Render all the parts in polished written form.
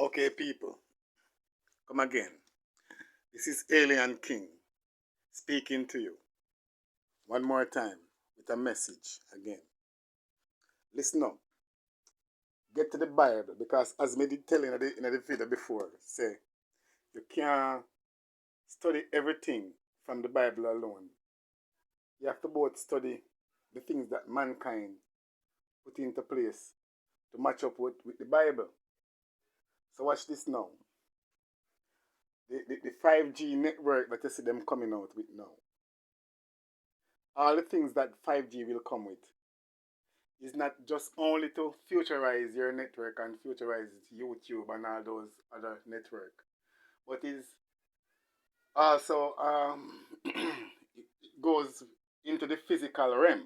Okay, people, come again. This is Alien King speaking to you one more time with a message again. Listen up. Get to the Bible because, as me did tell you in the video before, say you can't study everything from the Bible alone. You have to both study the things that mankind put into place to match up with the Bible. So watch this now. The 5G network that you see them coming out with now. All the things that 5G will come with is not just only to futurize your network and futurize YouTube and all those other networks, but is also it goes into the physical realm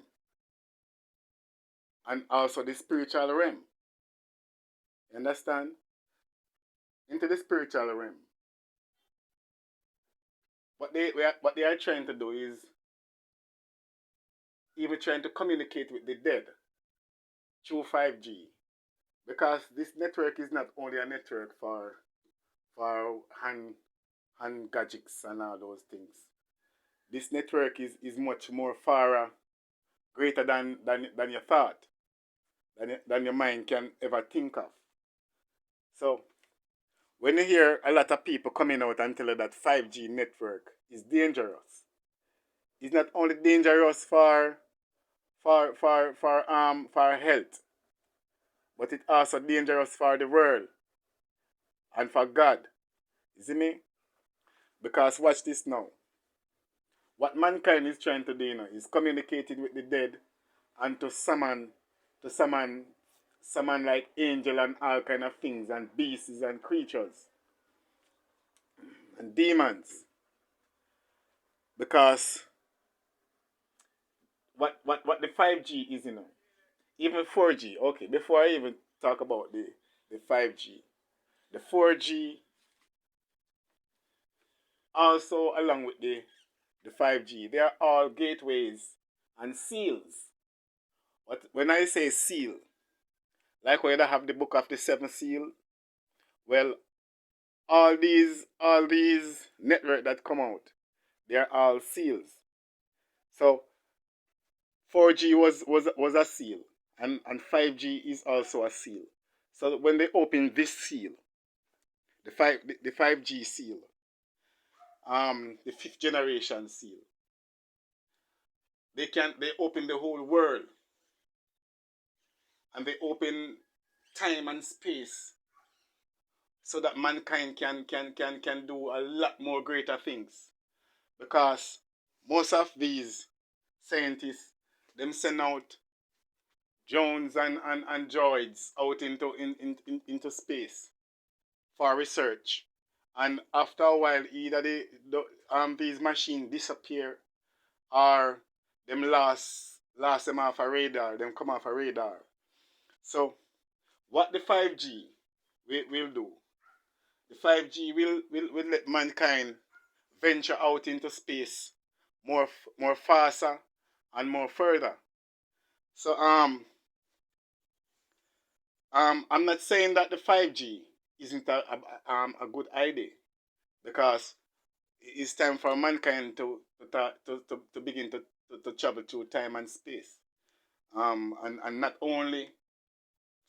and also the spiritual realm. You understand? Into the spiritual realm. What they are trying to do is even trying to communicate with the dead through 5G. Because this network is not only a network for hand gadgets and all those things. This network is much more far greater than you thought, than your mind can ever think of. So when you hear a lot of people coming out and tell you that 5G network is dangerous, it's not only dangerous for health, but it's also dangerous for the world and for God. You see me? Because watch this now. What mankind is trying to do, is communicating with the dead and to summon like angel and all kind of things and beasts and creatures and demons. Because what the 5G is, even 4G, okay, before I even talk about the 5G, the 4G also along with the 5G, they are all gateways and seals. But when I say seal, like when you have the book of the seven seal, well, all these network that come out, they are all seals. So 4G was a seal, and 5G is also a seal. So when they open this seal, the 5G seal, the fifth generation seal, they open the whole world, and they open time and space so that mankind can do a lot more greater things. Because most of these scientists, them send out drones and droids out into space for research. And after a while, either these machines disappear or them last them off a radar, them come off a radar. So what the 5G will do, the 5G will let mankind venture out into space more faster and more further. So I'm not saying that the 5G isn't a good idea, because it's time for mankind to begin to travel through time and space, and not only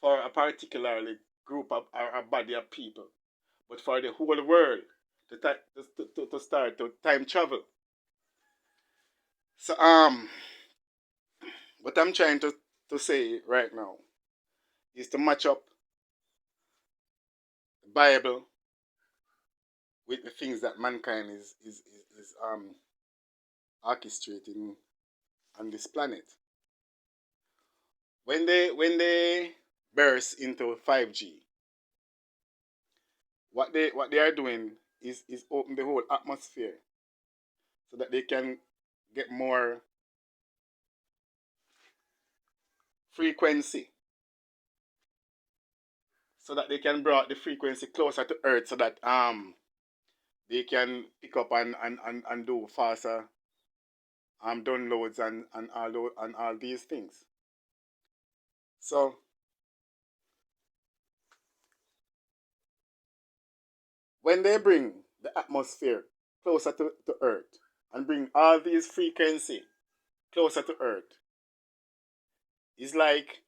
for a particularly group of or a body of people, but for the whole world to start to time travel. So what I'm trying to say right now is to match up the Bible with the things that mankind is orchestrating on this planet. When they burst into 5G, what they are doing is open the whole atmosphere so that they can get more frequency, so that they can bring the frequency closer to Earth, so that they can pick up and do faster downloads and all these things. So when they bring the atmosphere closer to Earth and bring all these frequency closer to Earth, it's like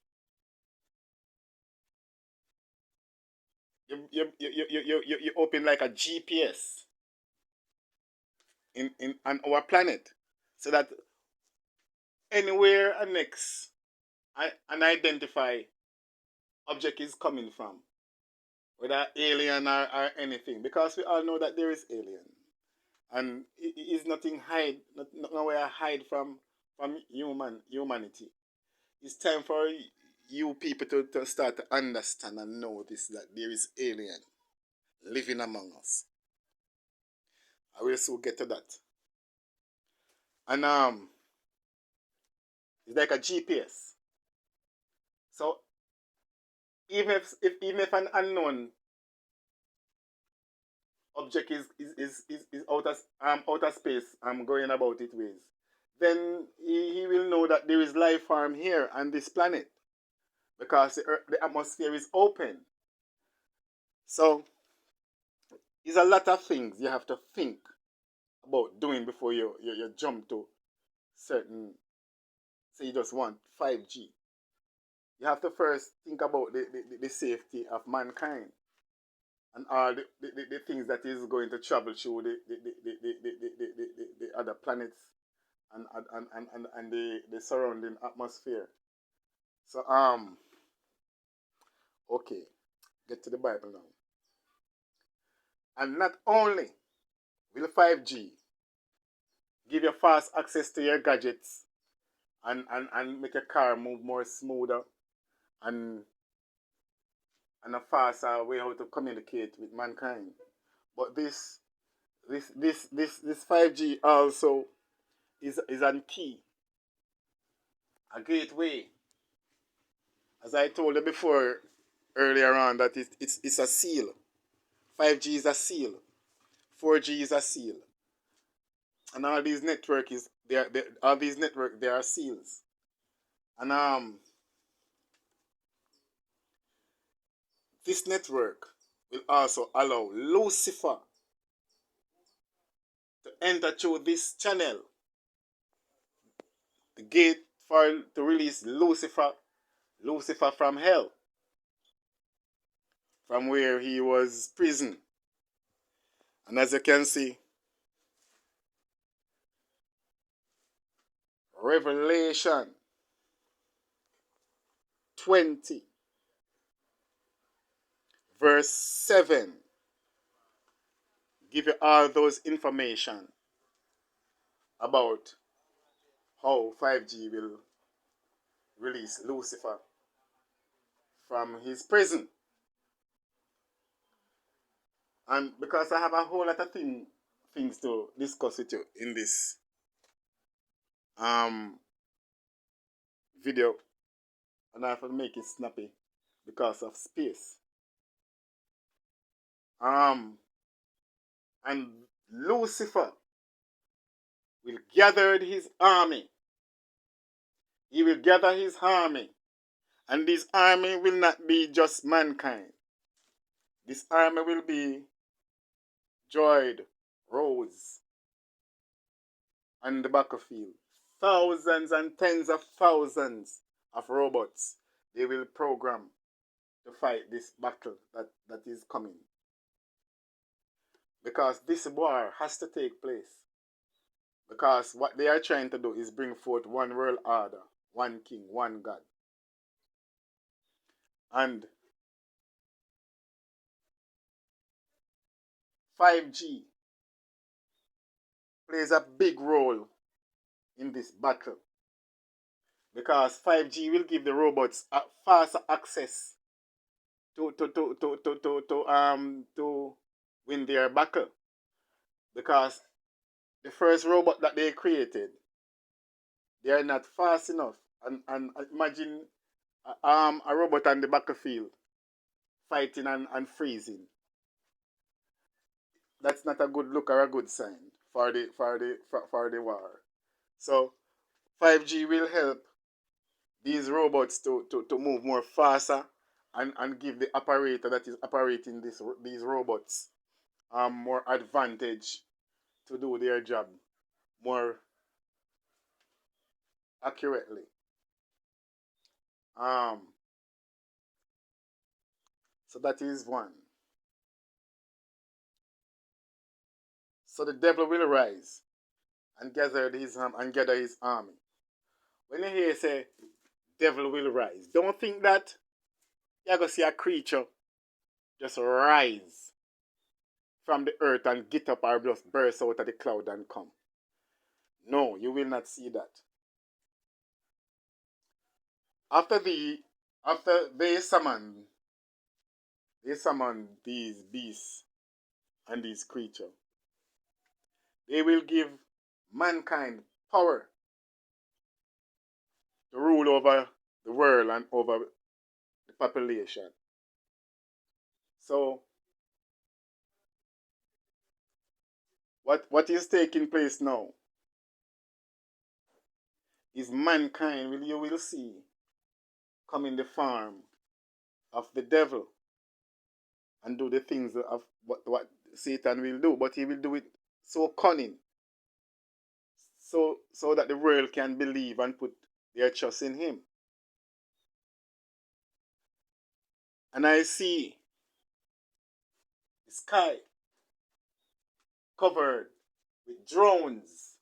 you open like a GPS in on our planet, so that anywhere and next an identify object is coming from, whether alien or anything, because we all know that there is alien, and it is nothing hide, nowhere hide from humanity. It's time for you people to start to understand and know this, that there is alien living among us. I will soon get to that. And it's like a GPS. So even if an unknown object is outer space, going about it ways, then he will know that there is life form here on this planet, because the atmosphere is open. So there's a lot of things you have to think about doing before you jump to certain, say you just want 5G. You have to first think about the safety of mankind, and all the things that is going to travel through the other planets, and the surrounding atmosphere. So okay, get to the Bible now. And not only will 5G give you fast access to your gadgets, and make your car move more smoother, and a faster way how to communicate with mankind. But this 5G also is a key, a gateway. As I told you before earlier on, that it's a seal. 5G is a seal. 4G is a seal. And all these network is all these network, they are seals. And this network will also allow Lucifer to enter through this channel, the gate for to release Lucifer from hell, from where he was prison. And as you can see, Revelation 20 verse 7 give you all those information about how 5G will release Lucifer from his prison. And because I have a whole lot of things to discuss with you in this video, and I have to make it snappy because of space. And Lucifer will gather his army. He will gather his army. And this army will not be just mankind. This army will be droid, Rose, on the battlefield. Thousands and tens of thousands of robots they will program to fight this battle that is coming. Because this war has to take place. Because what they are trying to do is bring forth one world order, one king, one God. And 5G plays a big role in this battle. Because 5G will give the robots a faster access to win their battle. Because the first robot that they created, they are not fast enough. And imagine a robot on the battlefield fighting and freezing. That's not a good look or a good sign for the war. So 5G will help these robots to move more faster, and give the operator that is operating these robots more advantage to do their job more accurately. Um, so that is one. So the devil will rise and gather his army. When you hear say devil will rise, don't think that you're gonna see a creature just rise from the earth and get up or just burst out of the cloud and come. No, you will not see that. After they summon these beasts and these creatures, they will give mankind power to rule over the world and over the population. So what is taking place now is mankind will you will see come in the form of the devil and do the things of what Satan will do, but he will do it so cunning, so that the world can believe and put their trust in him. And I see the sky covered with drones.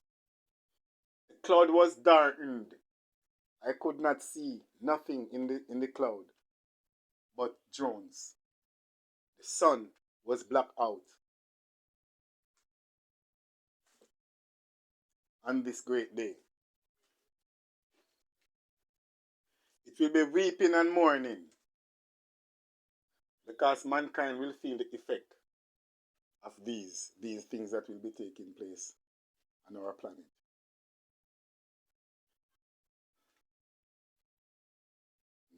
The cloud was darkened. I could not see nothing in the cloud but drones. The sun was blacked out on this great day. It will be weeping and mourning because mankind will feel the effect of these things that will be taking place on our planet.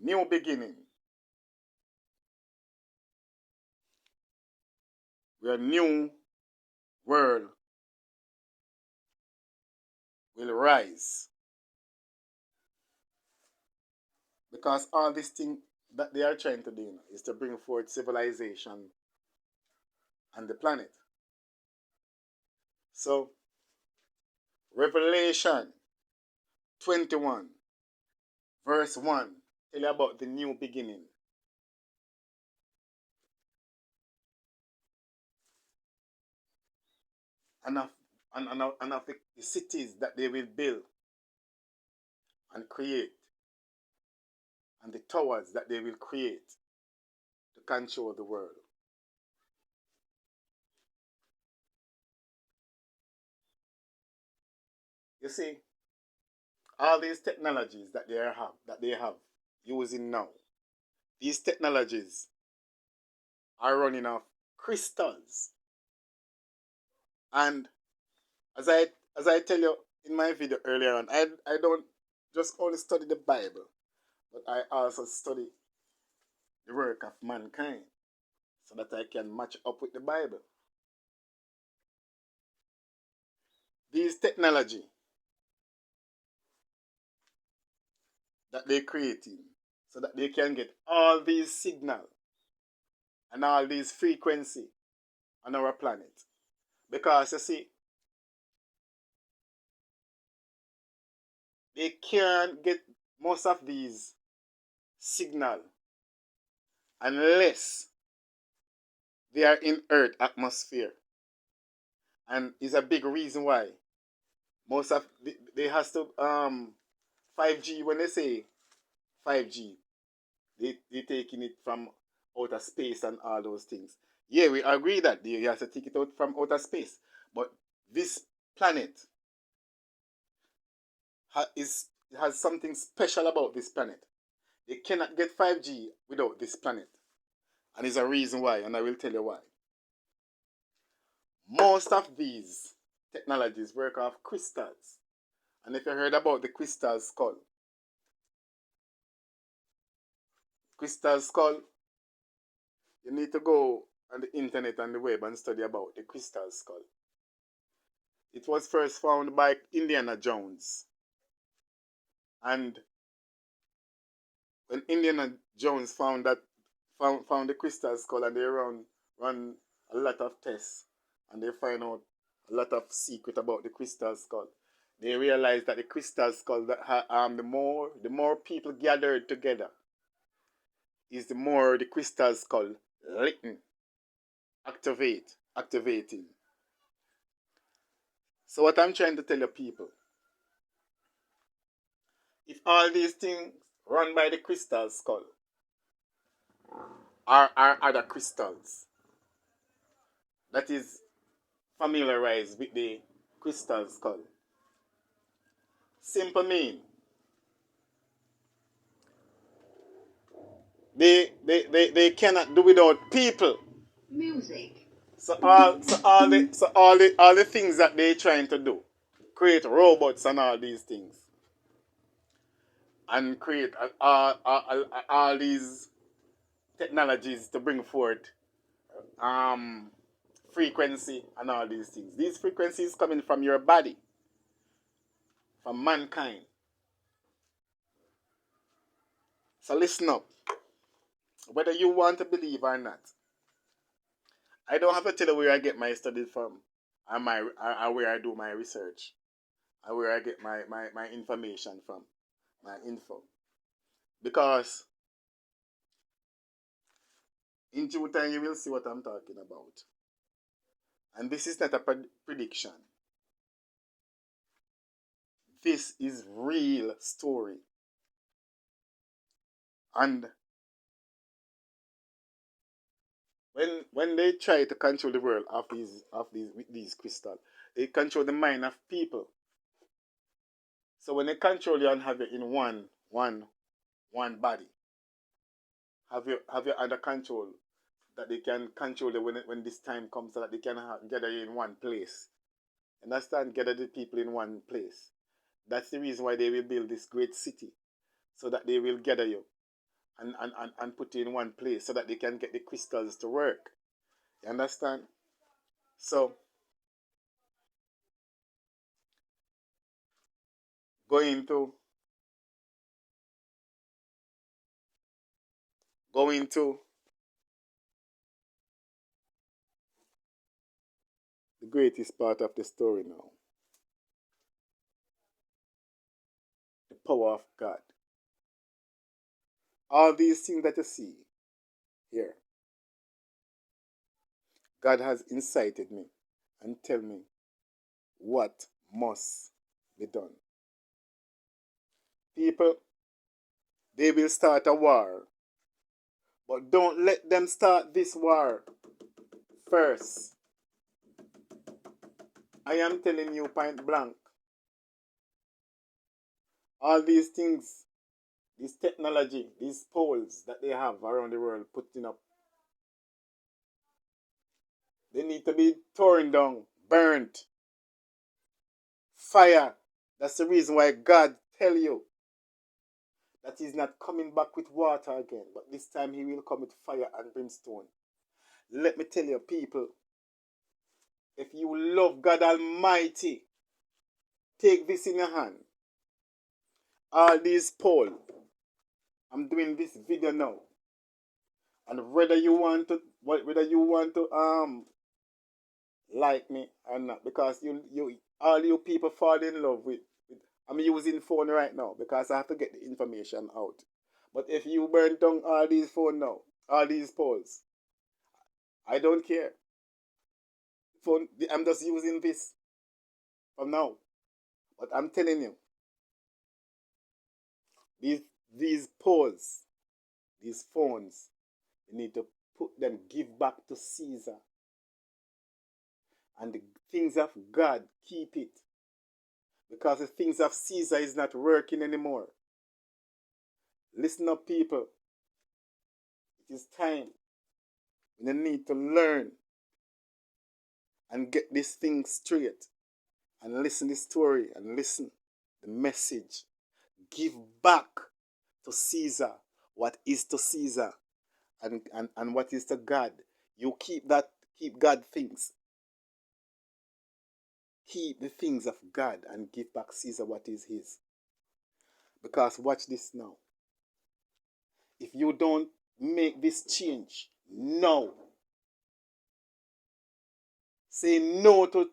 New beginning, where new world will rise. Because all this thing that they are trying to do is to bring forth civilization on the planet. So, Revelation 21, verse 1, tell you about the new beginning. And of the cities that they will build and create, and the towers that they will create to control the world. You see, all these technologies that they have using now, these technologies are running off crystals. And as I tell you in my video earlier on, I don't just only study the Bible, but I also study the work of mankind so that I can match up with the Bible. These technology that they're creating so that they can get all these signal and all these frequency on our planet. Because you see, they can't get most of these signal unless they are in Earth atmosphere. And is a big reason why most of they has to 5G. When they say 5G, they taking it from outer space and all those things. Yeah, we agree that they have to take it out from outer space, but this planet has something special about this planet. They cannot get 5G without this planet, and there's a reason why, and I will tell you why. Most of these technologies work off crystals, and if you heard about the crystal skull, you need to go on the internet and the web and study about the crystal skull. It was first found by Indiana Jones. And when Indiana Jones found the crystal skull and they run a lot of tests and they find out a lot of secret about the crystal skull. They realize that the crystal skull that the more people gathered together is the more the crystal skull licking, activating. So what I'm trying to tell you people, if all these things run by the crystal skull are other crystals that is familiarized with the crystal skull, simple mean they cannot do without people. Music. So all the things that they trying to do, create robots and all these things, and create all these technologies to bring forth um frequency and all these things. These frequencies coming from your body, from mankind. So listen up. Whether you want to believe or not, I don't have to tell you where I get my studies from, or where I do my research, or where I get my information from, my info. Because in due time you will see what I'm talking about. And this is not a prediction. This is real story. And when they try to control the world with these crystals, they control the mind of people. So when they control you and have you in one body, have you under control, that they can control you when this time comes, so that they can gather you in one place. Understand? Gather the people in one place. That's the reason why they will build this great city, so that they will gather you and put you in one place, so that they can get the crystals to work. You understand? So going to going to the greatest part of the story now. The power of God. All these things that you see here, God has incited me and tell me what must be done. People, they will start a war, but don't let them start this war first. I am telling you point blank. All these things, this technology, these poles that they have around the world putting up, they need to be torn down, burnt, fire. That's the reason why God tell you that he's not coming back with water again, but this time he will come with fire and brimstone. Let me tell you, people, if you love God Almighty, take this in your hand. All these poles, I'm doing this video now, and whether you want to like me or not, because you all you people fall in love with I'm using phone right now because I have to get the information out. But if you burn down all these phone now, all these poles, I don't care. Phone, I'm just using this for now. But I'm telling you, these these poles, these phones, you need to put them, give back to Caesar. And the things of God, keep it. Because the things of Caesar is not working anymore. Listen up, people. It is time. You need to learn and get this thing straight. And listen the story and listen the message. Give back to Caesar what is to Caesar, and what is to God. You keep God things. Keep the things of God and give back Caesar what is his. Because watch this now. If you don't make this change now, Say no to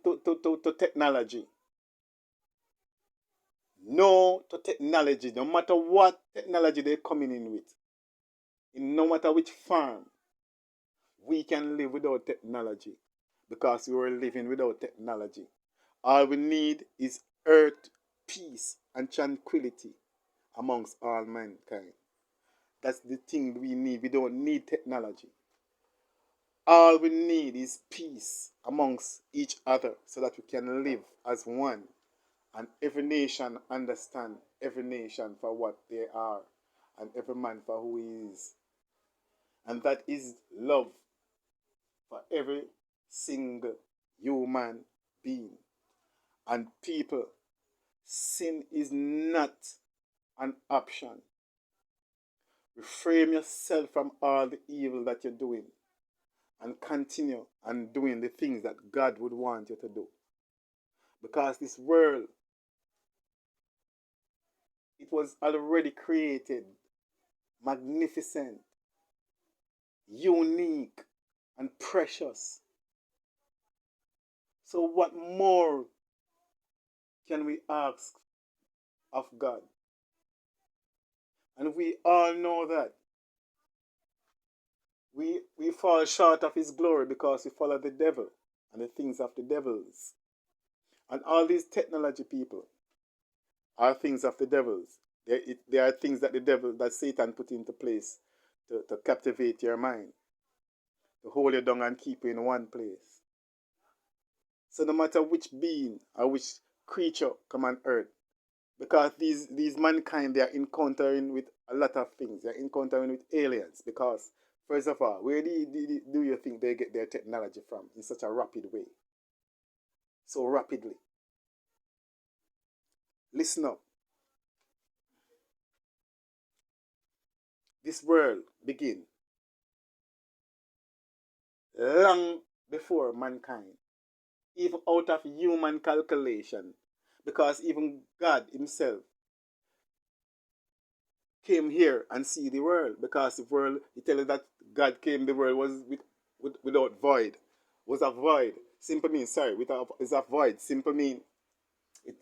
technology. No to technology. No matter what technology they're coming in with. In no matter which farm, we can live without technology because we were living without technology. All we need is earth, peace, and tranquility amongst all mankind. That's the thing we need. We don't need technology. All we need is peace amongst each other so that we can live as one. And every nation understand every nation for what they are and every man for who he is. And that is love for every single human being. And people, sin is not an option. Refrain yourself from all the evil that you're doing and continue and doing the things that God would want you to do. Because this world, it was already created magnificent, unique, and precious. So what more can we ask of God? And we all know that we fall short of his glory because we follow the devil and the things of the devils. And all these technology people are things of the devils. They are things that the devil, that Satan put into place to captivate your mind, to hold you down and keep you in one place. So no matter which being or which creature come on earth, because these mankind, they are encountering with a lot of things. They are encountering with aliens because, first of all, where do you think they get their technology from in such a rapid way? So rapidly. Listen up. This world began long before mankind, even out of human calculation, because even God himself came here and see the world, because the world, he tells us that God came, the world was without void, was a void. Simple means, sorry, without, is a void. Simple mean, it,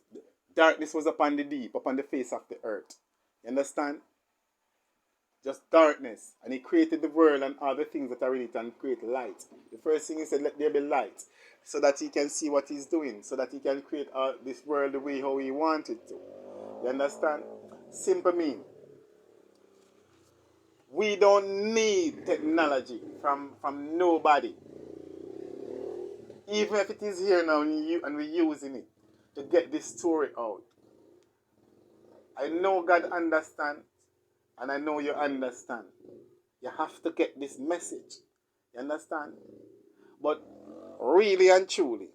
darkness was upon the deep, upon the face of the earth. You understand? Just darkness. And he created the world and all the things that are in it and create light. The first thing he said, let there be light. So that he can see what he's doing. So that he can create this world the way how he wanted to. You understand? Simple mean. We don't need technology from nobody. Even if it is here now and we're using it to get this story out. I know God understands and I know you understand. You have to get this message. You understand? But really and truly,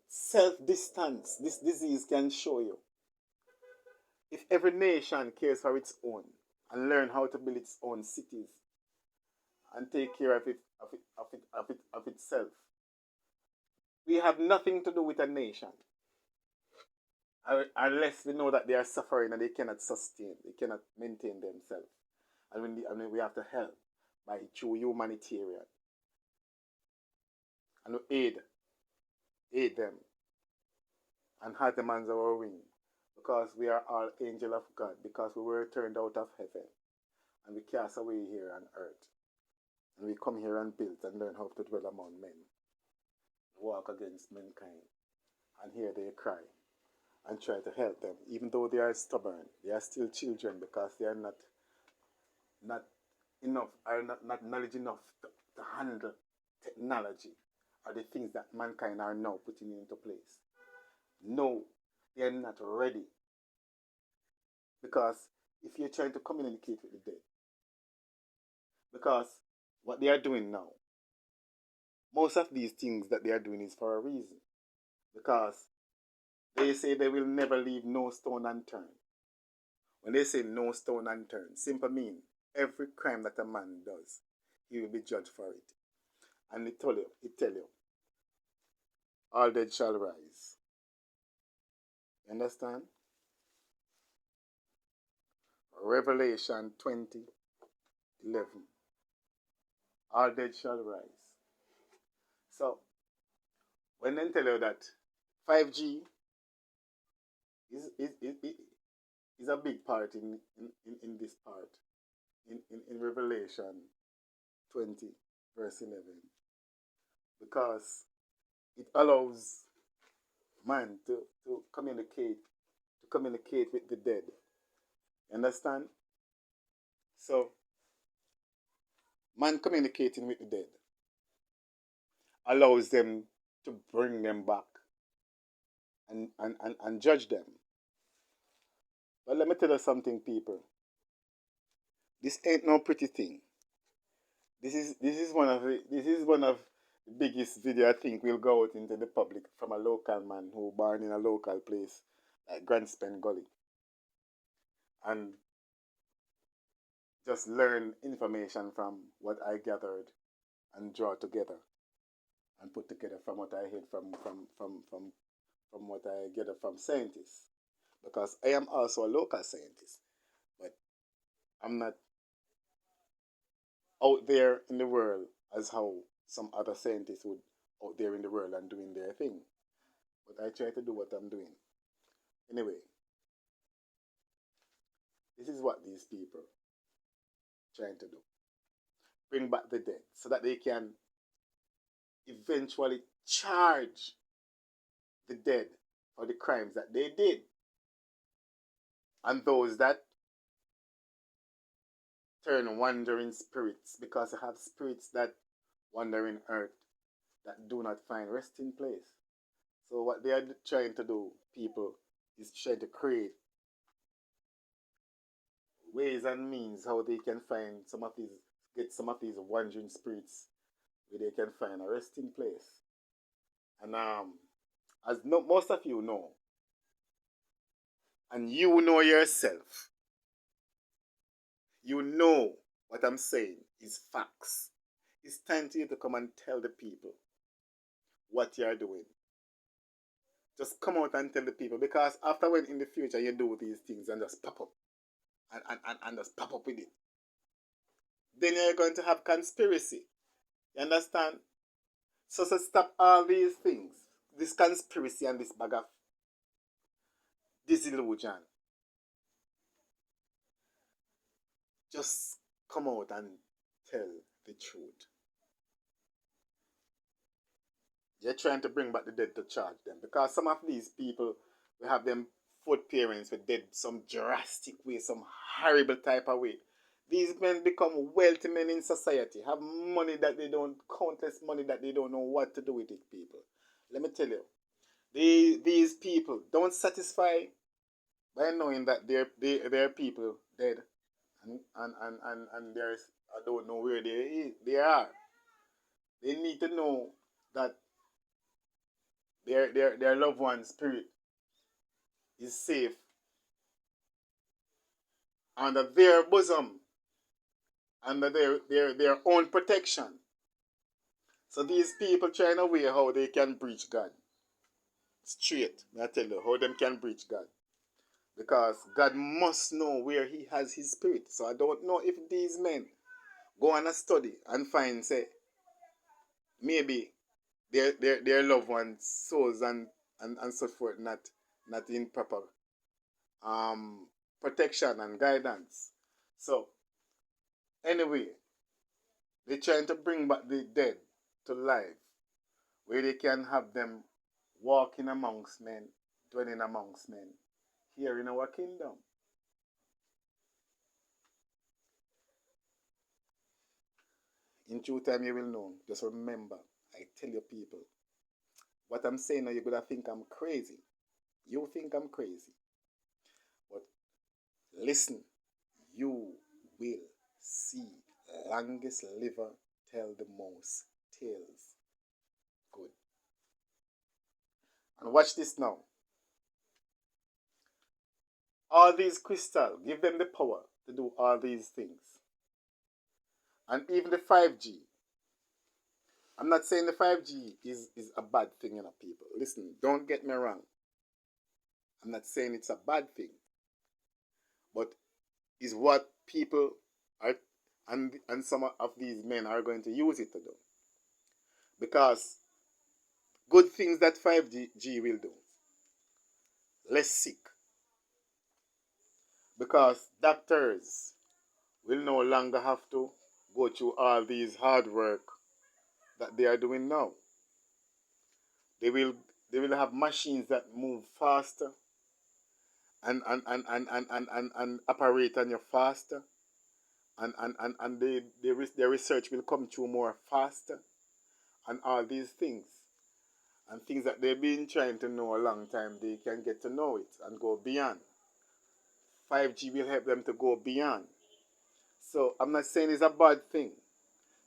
self-distance, this disease can show you. If every nation cares for its own and learn how to build its own cities and take care of itself, we have nothing to do with a nation unless we know that they are suffering and they cannot sustain, they cannot maintain themselves. And we have to help by through humanitarian and aid them and have them under our wing because we are all angel of God, because we were turned out of heaven and we cast away here on earth. And we come here and build and learn how to dwell among men, walk against mankind. And here they cry and try to help them. Even though they are stubborn, they are still children because they are not enough, are not knowledge enough to handle technology or the things that mankind are now putting into place. No, they are not ready. Because if you're trying to communicate with the dead, because what they are doing now, most of these things that they are doing is for a reason. Because they say they will never leave no stone unturned. When they say no stone unturned, simply mean every crime that a man does, he will be judged for it. And it tell you, all dead shall rise. You understand? Revelation 20, 11. All dead shall rise. So, when they tell you that 5G is a big part in this part, in Revelation 20, verse 11, because it allows man to communicate with the dead. You understand? So, man communicating with the dead allows them to bring them back and judge them. But let me tell you something, people. This ain't no pretty thing. This is one of the biggest video I think will go out into the public from a local man who born in a local place like Grand Spen Gully and just learn information from what I gathered and draw together and put together from what I heard from what I gather from scientists. Because I am also a local scientist, but I'm not out there in the world as how some other scientists would out there in the world and doing their thing. But I try to do what I'm doing. Anyway, this is what these people trying to do. Bring back the dead so that they can eventually charge the dead for the crimes that they did. And those that turn wandering spirits, because they have spirits that wander in earth that do not find resting place. So what they are trying to do, people, is trying to create ways and means how they can find get some of these wandering spirits where they can find a resting place. And as no, most of you know, and you know yourself, you know what I'm saying is facts. It's time to you to come and tell the people what you are doing. Just come out and tell the people, because after when in the future you do these things and just pop up and just pop up with it, then you're going to have conspiracy. You understand? So stop all these things, this conspiracy and this bag of disillusion. Just come out and tell the truth. You're trying to bring back the dead to charge them, because some of these people, we have them foot parents with dead some drastic way, some horrible type of way. These men become wealthy men in society, have money that they don't, countless money that they don't know what to do with it, people. Let me tell you, these people don't satisfy by knowing that there are people dead and there's, I don't know where they are. They need to know that their loved one's spirit is safe under their bosom, under their own protection. So these people trying a way how they can breach God. Straight, I tell you, how them can breach God. Because God must know where he has his spirit. So I don't know if these men go on a study and find, say, maybe their loved ones' souls and so forth not in proper protection and guidance. So anyway, they're trying to bring back the dead to life, where they can have them walking amongst men, dwelling amongst men, here in our kingdom. In due time you will know. Just remember, I tell you people, what I'm saying now you're gonna think I'm crazy. You think I'm crazy. But listen, you will see. Longest liver tell the most tales. Good. And watch this now. All these crystals, give them the power to do all these things. And even the 5G. I'm not saying the 5G is a bad thing, people. Listen, don't get me wrong. I'm not saying it's a bad thing. But is what people And some of these men are going to use it to do. Because good things that 5G will do. Less sick. Because doctors will no longer have to go through all these hard work that they are doing now. They will they will have machines that move faster and operate on you faster. And their research will come through more faster and all these things. And things that they've been trying to know a long time, they can get to know it and go beyond. 5G will help them to go beyond. So I'm not saying it's a bad thing.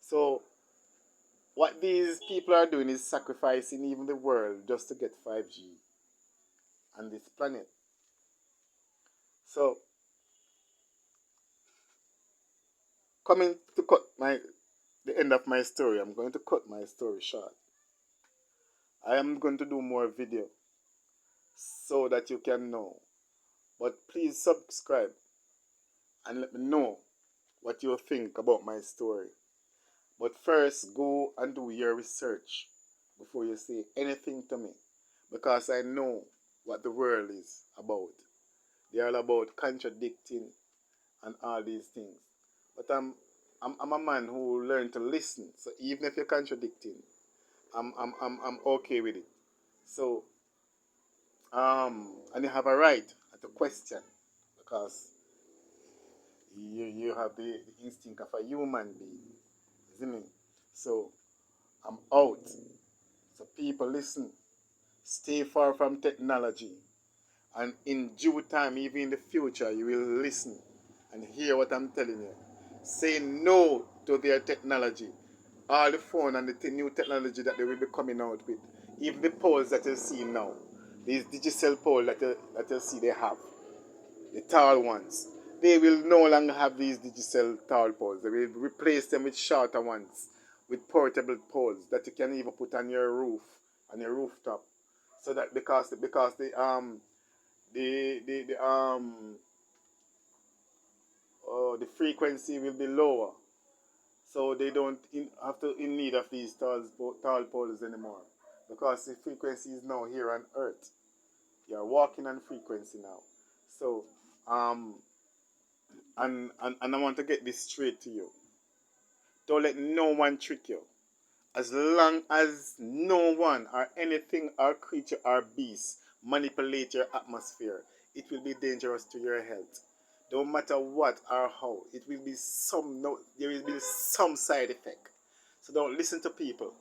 So what these people are doing is sacrificing even the world just to get 5G on this planet. So coming to cut the end of my story, I'm going to cut my story short. I am going to do more video so that you can know. But please subscribe and let me know what you think about my story. But first, go and do your research before you say anything to me, because I know what the world is about. They are all about contradicting and all these things. But I'm a man who learned to listen. So even if you're contradicting, I'm okay with it. So and you have a right to question, because you have the instinct of a human being, isn't it? So I'm out. So people, listen. Stay far from technology. And in due time, even in the future, you will listen and hear what I'm telling you. Say no to their technology. All the phone and the new technology that they will be coming out with. Even the poles that you see now. These digital poles that you see they have. The tall ones. They will no longer have these digital tall poles. They will replace them with shorter ones. With portable poles that you can even put on your roof. On your rooftop. So that because the frequency will be lower, so they don't have to in need of these tall poles anymore, because the frequency is now here on Earth. You are walking on frequency now. So and I want to get this straight to you. Don't let no one trick you. As long as no one or anything or creature or beast manipulate your atmosphere, it will be dangerous to your health. Don't matter what or how, it will be there will be some side effect. So don't listen to people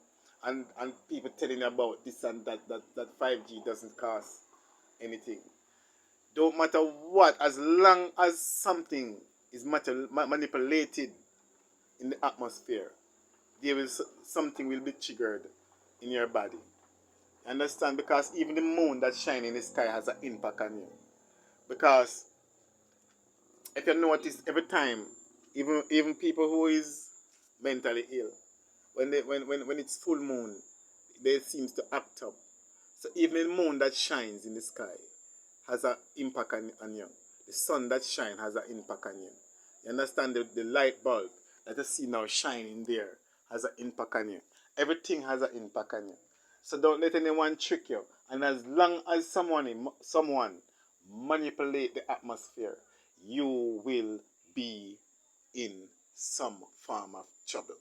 and people telling you about this and that 5G doesn't cause anything. Don't matter what, as long as something is manipulated in the atmosphere, something will be triggered in your body. You understand? Because even the moon that shines in the sky has an impact on you. Because if you notice, every time, even people who is mentally ill, when it's full moon, they seems to act up. So even the moon that shines in the sky has an impact on you. The sun that shines has an impact on you. You understand? The light bulb that you see now shining there has an impact on you. Everything has an impact on you. So don't let anyone trick you. And as long as someone manipulate the atmosphere, you will be in some form of trouble.